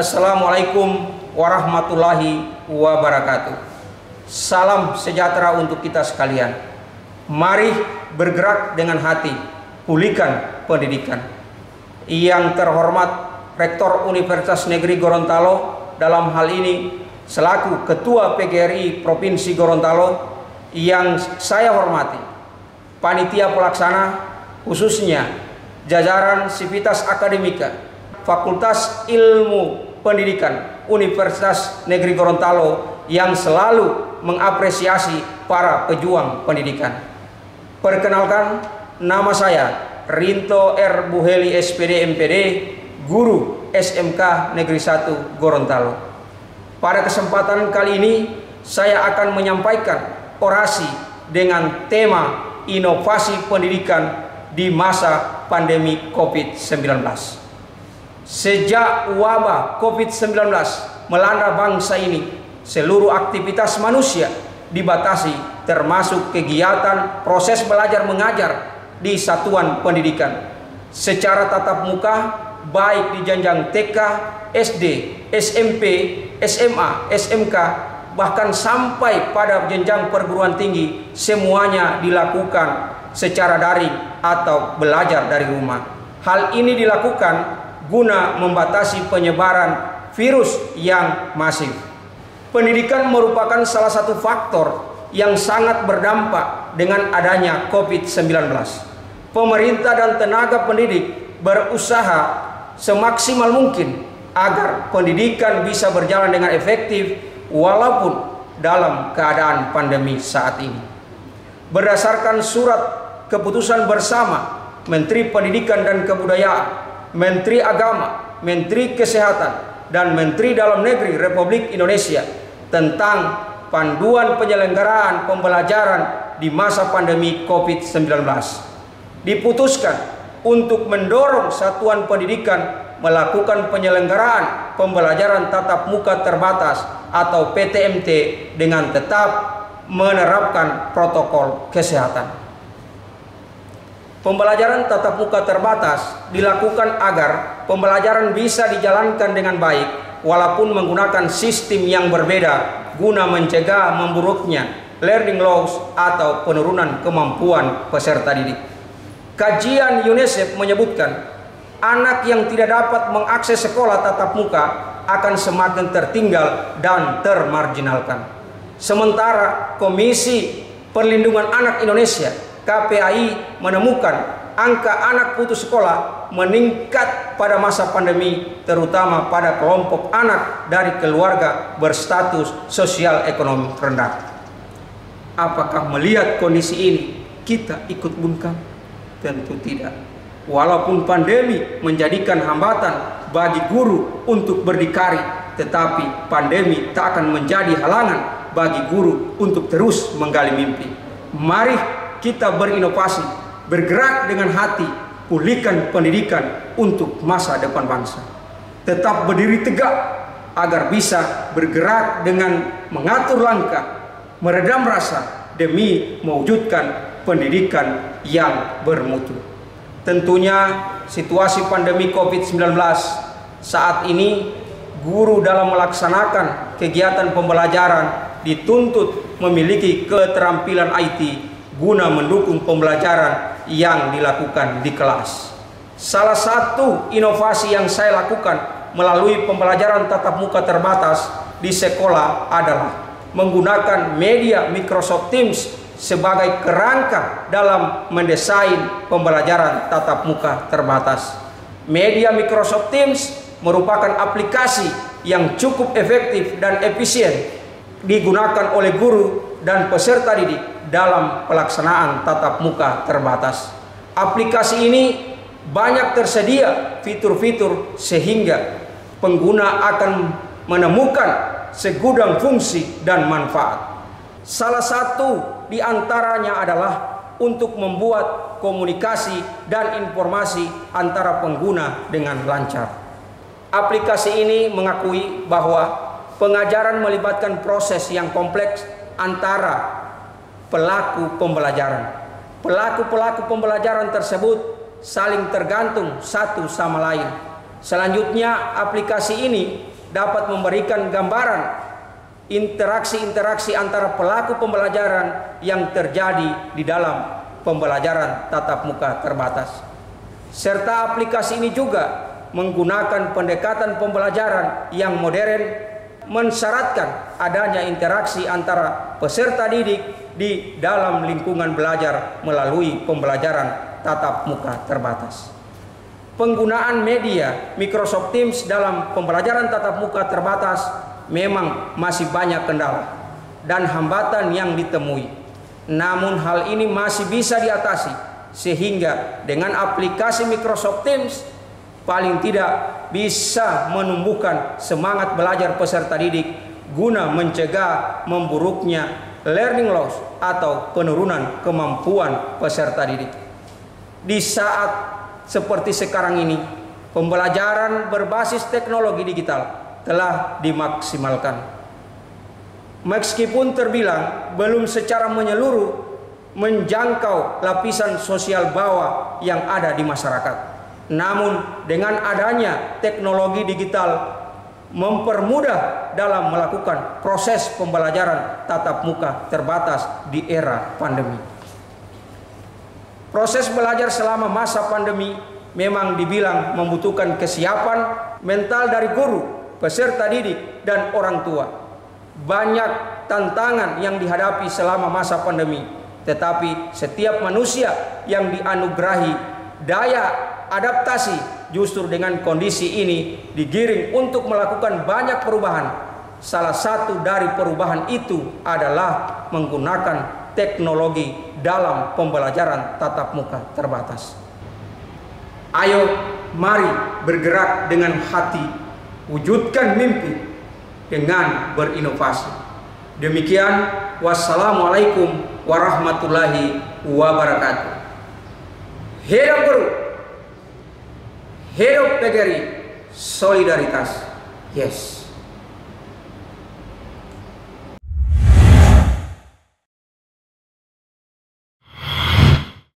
Assalamualaikum warahmatullahi wabarakatuh. Salam sejahtera untuk kita sekalian. Mari bergerak dengan hati, pulihkan pendidikan. Yang terhormat Rektor Universitas Negeri Gorontalo, dalam hal ini selaku Ketua PGRI Provinsi Gorontalo, yang saya hormati, panitia pelaksana, khususnya jajaran Sivitas Akademika Fakultas Ilmu Pendidikan Universitas Negeri Gorontalo yang selalu mengapresiasi para pejuang pendidikan. Perkenalkan, nama saya Rinto R. Buheli SPD MPD, Guru SMK Negeri 1 Gorontalo. Pada kesempatan kali ini saya akan menyampaikan orasi dengan tema inovasi pendidikan di masa pandemi COVID-19. Sejak wabah COVID-19 melanda bangsa ini, seluruh aktivitas manusia dibatasi, termasuk kegiatan proses belajar mengajar di satuan pendidikan secara tatap muka, baik di jenjang TK, SD, SMP, SMA, SMK, bahkan sampai pada jenjang perguruan tinggi, semuanya dilakukan secara daring atau belajar dari rumah. Hal ini dilakukan guna membatasi penyebaran virus yang masif. Pendidikan merupakan salah satu faktor yang sangat berdampak dengan adanya COVID-19. Pemerintah dan tenaga pendidik berusaha semaksimal mungkin agar pendidikan bisa berjalan dengan efektif walaupun dalam keadaan pandemi saat ini. Berdasarkan surat keputusan bersama Menteri Pendidikan dan Kebudayaan, Menteri Agama, Menteri Kesehatan, dan Menteri Dalam Negeri Republik Indonesia tentang panduan penyelenggaraan pembelajaran di masa pandemi COVID-19, diputuskan untuk mendorong satuan pendidikan melakukan penyelenggaraan pembelajaran tatap muka terbatas atau PTMT dengan tetap menerapkan protokol kesehatan. Pembelajaran tatap muka terbatas dilakukan agar pembelajaran bisa dijalankan dengan baik walaupun menggunakan sistem yang berbeda guna mencegah memburuknya learning loss atau penurunan kemampuan peserta didik. Kajian UNICEF menyebutkan anak yang tidak dapat mengakses sekolah tatap muka akan semakin tertinggal dan termarginalkan. Sementara Komisi Perlindungan Anak Indonesia KPAI menemukan angka anak putus sekolah meningkat pada masa pandemi, terutama pada kelompok anak dari keluarga berstatus sosial ekonomi rendah. Apakah melihat kondisi ini kita ikut bungkam? Tentu tidak. Walaupun pandemi menjadikan hambatan bagi guru untuk berdikari, tetapi pandemi tak akan menjadi halangan bagi guru untuk terus menggali mimpi. Mari kita berinovasi, bergerak dengan hati, pulihkan pendidikan untuk masa depan bangsa. Tetap berdiri tegak agar bisa bergerak dengan mengatur langkah, meredam rasa demi mewujudkan pendidikan yang bermutu. Tentunya situasi pandemi COVID-19 saat ini, guru dalam melaksanakan kegiatan pembelajaran dituntut memiliki keterampilan IT guna mendukung pembelajaran yang dilakukan di kelas. Salah satu inovasi yang saya lakukan melalui pembelajaran tatap muka terbatas di sekolah adalah menggunakan media Microsoft Teams sebagai kerangka dalam mendesain pembelajaran tatap muka terbatas. Media Microsoft Teams merupakan aplikasi yang cukup efektif dan efisien digunakan oleh guru dan peserta didik dalam pelaksanaan tatap muka terbatas. Aplikasi ini banyak tersedia fitur-fitur sehingga pengguna akan menemukan segudang fungsi dan manfaat. Salah satu di antaranya adalah untuk membuat komunikasi dan informasi antara pengguna dengan lancar. Aplikasi ini mengakui bahwa pengajaran melibatkan proses yang kompleks antara pelaku pembelajaran. Pelaku-pelaku pembelajaran tersebut saling tergantung satu sama lain. Selanjutnya, aplikasi ini dapat memberikan gambaran interaksi-interaksi antara pelaku pembelajaran yang terjadi di dalam pembelajaran tatap muka terbatas. Serta aplikasi ini juga menggunakan pendekatan pembelajaran yang modern, mensyaratkan adanya interaksi antara peserta didik di dalam lingkungan belajar melalui pembelajaran tatap muka terbatas. Penggunaan media Microsoft Teams dalam pembelajaran tatap muka terbatas memang masih banyak kendala dan hambatan yang ditemui. Namun hal ini masih bisa diatasi, sehingga dengan aplikasi Microsoft Teams paling tidak bisa menumbuhkan semangat belajar peserta didik guna mencegah memburuknya learning loss atau penurunan kemampuan peserta didik. Di saat seperti sekarang ini, pembelajaran berbasis teknologi digital telah dimaksimalkan. Meskipun terbilang belum secara menyeluruh menjangkau lapisan sosial bawah yang ada di masyarakat, namun dengan adanya teknologi digital mempermudah dalam melakukan proses pembelajaran tatap muka terbatas di era pandemi. Proses belajar selama masa pandemi memang dibilang membutuhkan kesiapan mental dari guru, peserta didik, dan orang tua. Banyak tantangan yang dihadapi selama masa pandemi, tetapi setiap manusia yang dianugerahi daya adaptasi justru dengan kondisi ini digiring untuk melakukan banyak perubahan. Salah satu dari perubahan itu adalah menggunakan teknologi dalam pembelajaran tatap muka terbatas. Ayo, mari bergerak dengan hati, wujudkan mimpi dengan berinovasi. Demikian, wassalamualaikum warahmatullahi wabarakatuh. Hidup guru, hidup PGRI, solidaritas, yes.